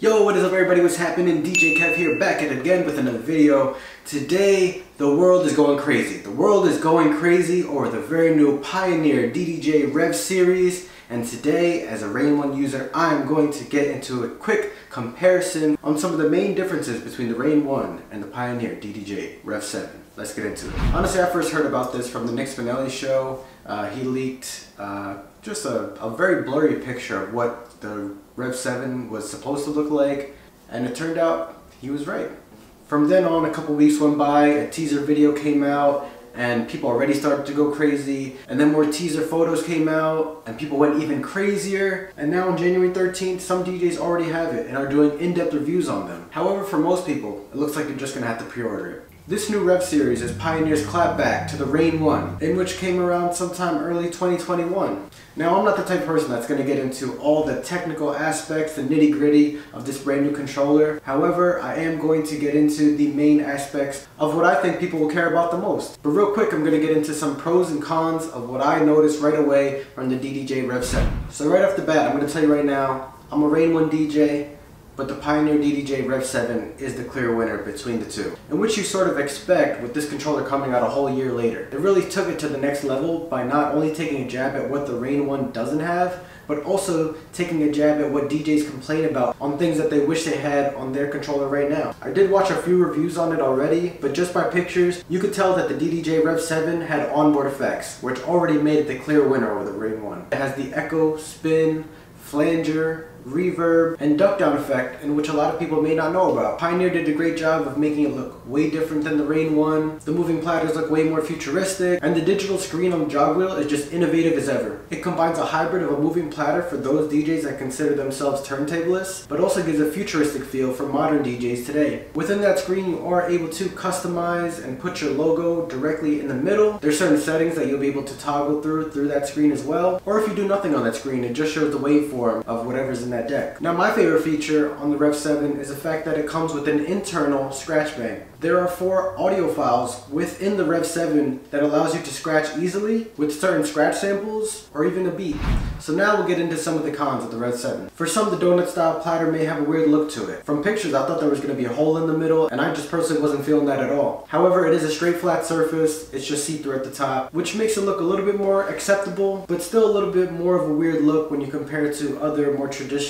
Yo, what is up everybody, what's happening? DJ Kev here, back at it again with another video. Today, the world is going crazy. The world is going crazy over the very new Pioneer DDJ Rev series. And today, as a Rain 1 user, I am going to get into a quick comparison on some of the main differences between the Rain 1 and the Pioneer DDJ Rev 7. Let's get into it. Honestly, I first heard about this from the Nick Spinelli show. He leaked just a very blurry picture of what the Rev 7 was supposed to look like, and it turned out he was right. From then on, a couple weeks went by, a teaser video came out, and people already started to go crazy, and then more teaser photos came out, and people went even crazier, and now on January 13th, some DJs already have it and are doing in-depth reviews on them. However, for most people, it looks like you're just gonna have to pre-order it. This new Rev series is Pioneer's clapback to the Rain 1, in which came around sometime early 2021. Now, I'm not the type of person that's going to get into all the technical aspects, the nitty-gritty of this brand new controller. However, I am going to get into the main aspects of what I think people will care about the most. But real quick, I'm going to get into some pros and cons of what I noticed right away from the DDJ Rev 7. So right off the bat, I'm going to tell you right now, I'm a Rain 1 DJ. But the Pioneer DDJ Rev 7 is the clear winner between the two, in which you sort of expect with this controller coming out a whole year later. It really took it to the next level by not only taking a jab at what the Rain 1 doesn't have, but also taking a jab at what DJs complain about on things that they wish they had on their controller right now. I did watch a few reviews on it already, but just by pictures, you could tell that the DDJ Rev 7 had onboard effects, which already made it the clear winner over the Rain 1. It has the echo, spin, flanger, reverb, and duck down effect, in which a lot of people may not know about. Pioneer did a great job of making it look way different than the Rain 1. The moving platters look way more futuristic, and the digital screen on the jog wheel is just innovative as ever. It combines a hybrid of a moving platter for those DJs that consider themselves turntablists, but also gives a futuristic feel for modern DJs today. Within that screen, you are able to customize and put your logo directly in the middle. There's certain settings that you'll be able to toggle through that screen as well, or if you do nothing on that screen, it just shows the waveform of whatever's in that deck. Now, my favorite feature on the Rev 7 is the fact that it comes with an internal scratch bank. There are 4 audio files within the Rev 7 that allows you to scratch easily with certain scratch samples or even a beat. So now we'll get into some of the cons of the Rev 7. For some, the donut style platter may have a weird look to it. From pictures, I thought there was going to be a hole in the middle, and I just personally wasn't feeling that at all. However, it is a straight flat surface, it's just see-through at the top, which makes it look a little bit more acceptable, but still a little bit more of a weird look when you compare it to other more traditional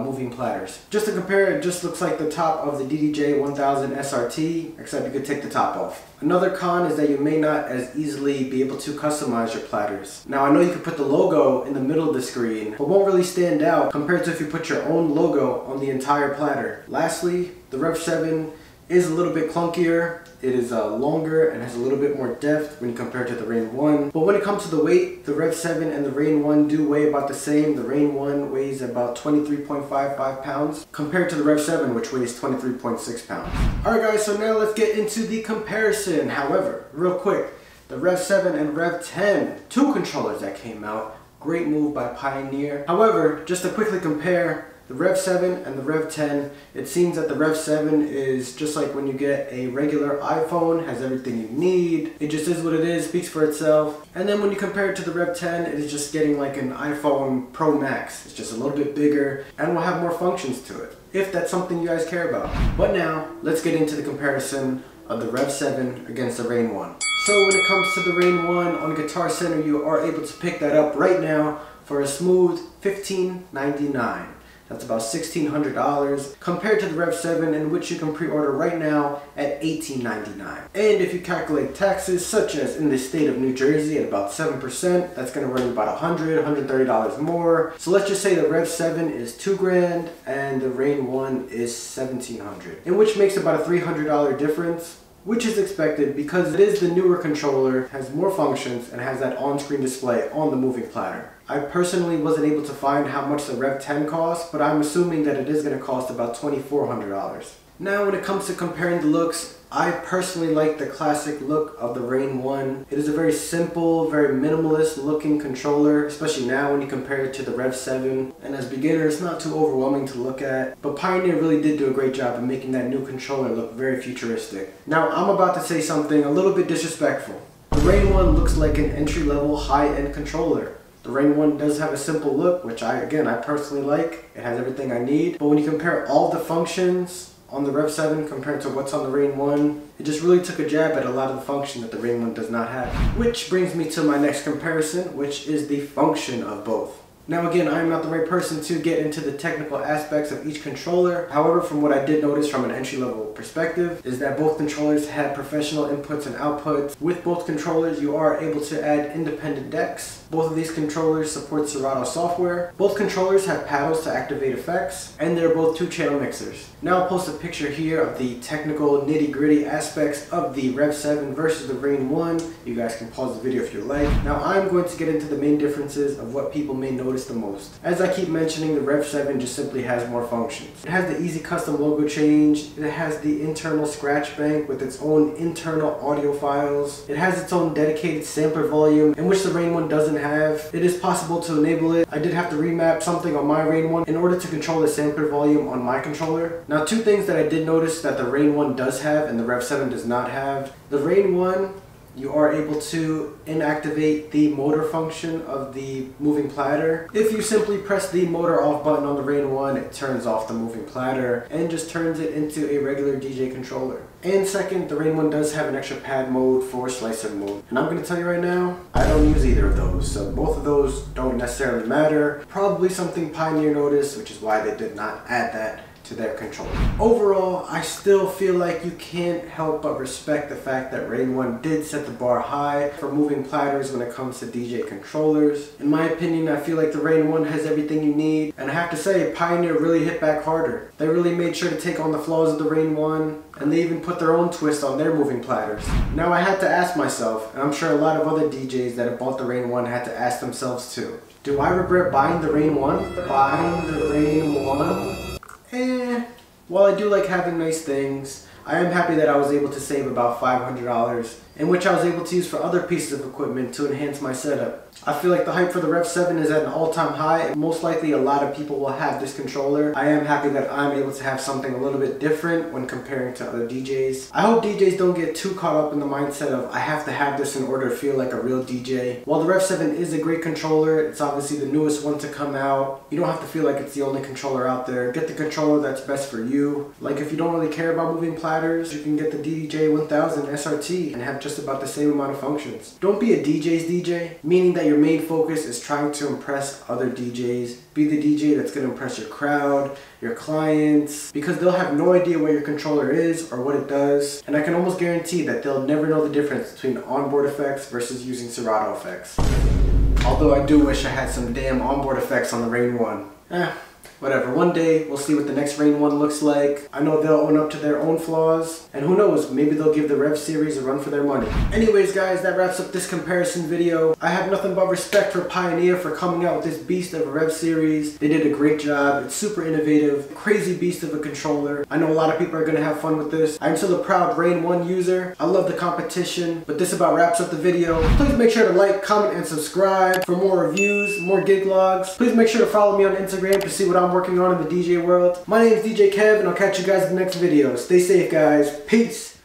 moving platters. Just to compare, it just looks like the top of the DDJ 1000 SRT, except you could take the top off. Another con is that you may not as easily be able to customize your platters. Now, I know you could put the logo in the middle of the screen, but won't really stand out compared to if you put your own logo on the entire platter. Lastly, the Rev 7 is a little bit clunkier. It is longer and has a little bit more depth when you compare it to the Rain 1. But when it comes to the weight, the Rev 7 and the Rain 1 do weigh about the same. The Rain 1 weighs about 23.55 pounds compared to the Rev 7, which weighs 23.6 pounds. Alright guys, so now let's get into the comparison. However, real quick, the Rev 7 and Rev 10, 2 controllers that came out. Great move by Pioneer. However, just to quickly compare the Rev 7 and the Rev 10, it seems that the Rev 7 is just like when you get a regular iPhone, has everything you need. It just is what it is, speaks for itself. And then when you compare it to the Rev 10, it is just getting like an iPhone Pro Max. It's just a little bit bigger and will have more functions to it, if that's something you guys care about. But now, let's get into the comparison of the Rev 7 against the Rain 1. So when it comes to the Rain 1 on Guitar Center, you are able to pick that up right now for a smooth $15.99. That's about $1,600 compared to the Rev 7, in which you can pre-order right now at $18.99. And if you calculate taxes, such as in the state of New Jersey at about 7%, that's going to run you about $100, $130 more. So let's just say the Rev 7 is $2,000 and the Rain 1 is $1,700, in which makes about a $300 difference, which is expected because it is the newer controller, has more functions, and has that on-screen display on the moving platter. I personally wasn't able to find how much the Rev 10 costs, but I'm assuming that it is going to cost about $2,400. Now, when it comes to comparing the looks, I personally like the classic look of the Rain 1. It is a very simple, very minimalist looking controller, especially now when you compare it to the Rev 7. And as beginners, it's not too overwhelming to look at. But Pioneer really did do a great job of making that new controller look very futuristic. Now, I'm about to say something a little bit disrespectful. The Rain 1 looks like an entry-level, high-end controller. The The Reign 1 does have a simple look, which I personally like. It has everything I need. But when you compare all the functions on the Rev 7 compared to what's on the Reign 1, it just really took a jab at a lot of the function that the Reign 1 does not have. Which brings me to my next comparison, which is the function of both. Now again, I'm not the right person to get into the technical aspects of each controller. However, from what I did notice from an entry-level perspective is that both controllers have professional inputs and outputs. With both controllers, you are able to add independent decks. Both of these controllers support Serato software. Both controllers have paddles to activate effects, and they're both 2-channel mixers. Now I'll post a picture here of the technical nitty-gritty aspects of the Rev 7 versus the Reign 1. You guys can pause the video if you like. Now I'm going to get into the main differences of what people may notice the most. As I keep mentioning, the Rev 7 just simply has more functions. It has the easy custom logo change. It has the internal scratch bank with its own internal audio files. It has its own dedicated sampler volume, in which the Reign 1 doesn't have. It is possible to enable it. I did have to remap something on my Reign 1 in order to control the sampler volume on my controller. Now, two things that I did notice that the Reign 1 does have and the Rev 7 does not have. The Reign 1, you are able to inactivate the motor function of the moving platter. If you simply press the motor off button on the Reign 1, it turns off the moving platter and just turns it into a regular DJ controller. And second, the Reign 1 does have an extra pad mode for slicer mode. And I'm going to tell you right now, I don't use either of those. So both of those don't necessarily matter. Probably something Pioneer noticed, which is why they did not add that to their controller. Overall, I still feel like you can't help but respect the fact that Reign 1 did set the bar high for moving platters when it comes to DJ controllers. In my opinion, I feel like the Reign 1 has everything you need, and I have to say, Pioneer really hit back harder. They really made sure to take on the flaws of the Reign 1, and they even put their own twist on their moving platters. Now I had to ask myself, and I'm sure a lot of other DJs that have bought the Reign 1 had to ask themselves too, do I regret buying the Reign 1? Buying the Reign 1? While I do like having nice things, I am happy that I was able to save about $500, in which I was able to use for other pieces of equipment to enhance my setup. I feel like the hype for the Rev 7 is at an all-time high, and most likely a lot of people will have this controller. I am happy that I'm able to have something a little bit different when comparing to other DJs. I hope DJs don't get too caught up in the mindset of I have to have this in order to feel like a real DJ. While the Rev 7 is a great controller, it's obviously the newest one to come out. You don't have to feel like it's the only controller out there. Get the controller that's best for you. Like if you don't really care about moving platters, you can get the DDJ 1000 SRT and have just about the same amount of functions. Don't be a DJ's DJ, meaning that your main focus is trying to impress other DJs. Be the DJ that's going to impress your crowd, your clients, because they'll have no idea what your controller is or what it does, and I can almost guarantee that they'll never know the difference between onboard effects versus using Serato effects. Although I do wish I had some damn onboard effects on the Reign 1. Whatever, one day we'll see what the next Reign 1 looks like. I know they'll own up to their own flaws, and who knows, maybe they'll give the Rev series a run for their money. Anyways guys, that wraps up this comparison video. I have nothing but respect for Pioneer for coming out with this beast of a Rev series. They did a great job. It's super innovative, crazy beast of a controller. I know a lot of people are going to have fun with this. I'm still a proud Reign 1 user. I love the competition, but this about wraps up the video. Please make sure to like, comment, and subscribe for more reviews, more gig logs. Please make sure to follow me on Instagram to see what I'm working on in the DJ world. My name is DJ Kev, and I'll catch you guys in the next video. Stay safe, guys. Peace.